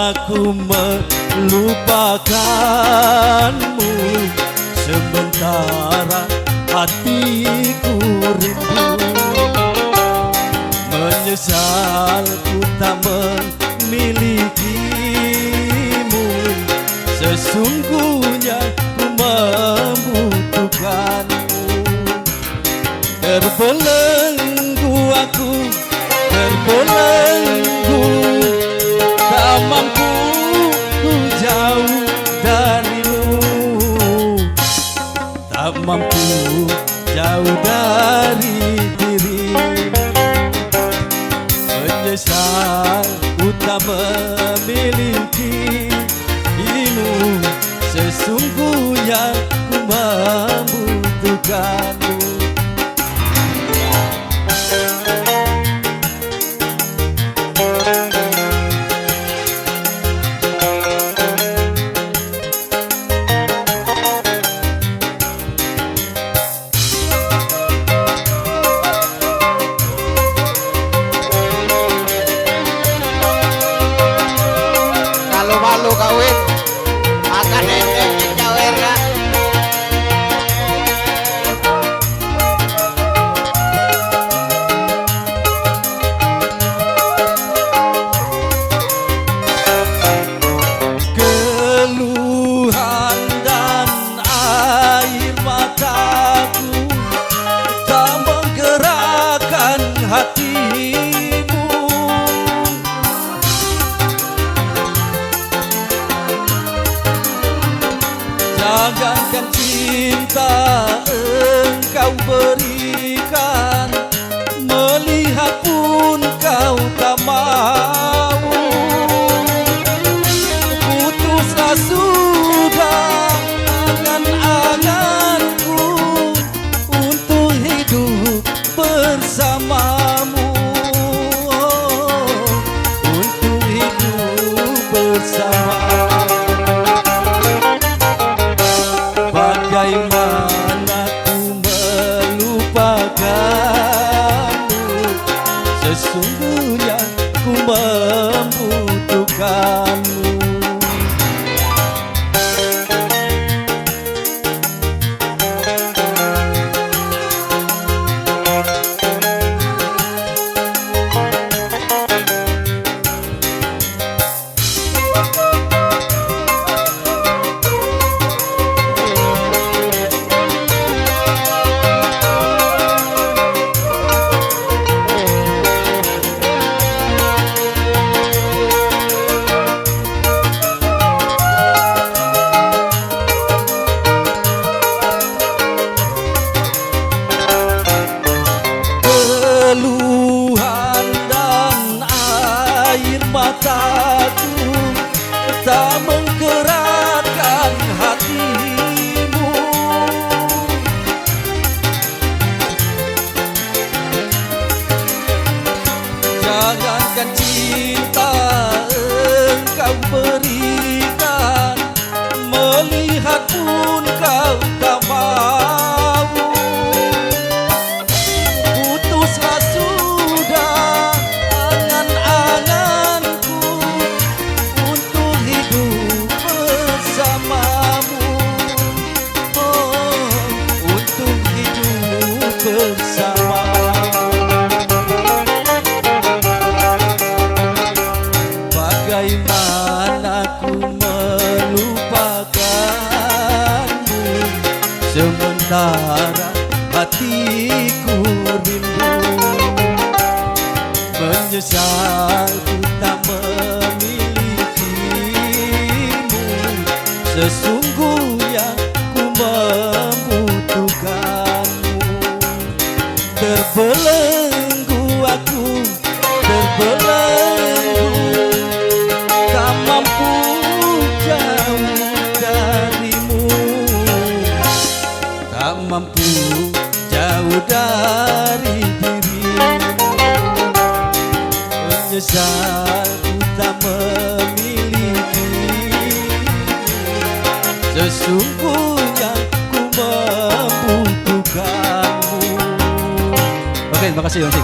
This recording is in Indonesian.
aku melupakanmu, sementara hatiku rindu. Menyesal ku tak memilikimu, sesungguhnya ku membutuhkanmu. Terbelenggu aku, terbelenggu, tak mampu ku jauh darimu, tak mampu jauh dari dirimu. Menyesal ku tak memilikimu, sesungguhnya ku membutuhkanmu. Malu kawin akan nenek cawernya. Keluhan dan air mataku tak menggerakkan hatimu. Jangankan cinta engkau berikan, melihat pun kau tak mau. Putuslah sudah angan-anganku untuk hidup bersamamu, untuk hidup bersamamu. Bagaimana ku melupakanmu, sesungguhnya ku membutuhkanmu. Keluhan dan air mataku tak menggerakkan hatimu. Jangankan cinta engkau berikan, melihat pun kau tak mau. Putuslah sudah angan-anganku untuk hidup bersamamu, untuk hidup bersamamu. Bagaimana ku melupakanmu, sementara hatiku rindu. Menyesal ku tak memilikimu, sesungguhnya ku membutuhkanmu. Terbelenggu aku, terbelenggu, tak mampu jauh darimu, tak mampu jauh dari dirimu. Menyesal ku tak memilikimu, sesungguhnya ku membutuhkanmu. Oke, terima kasih Yonsi.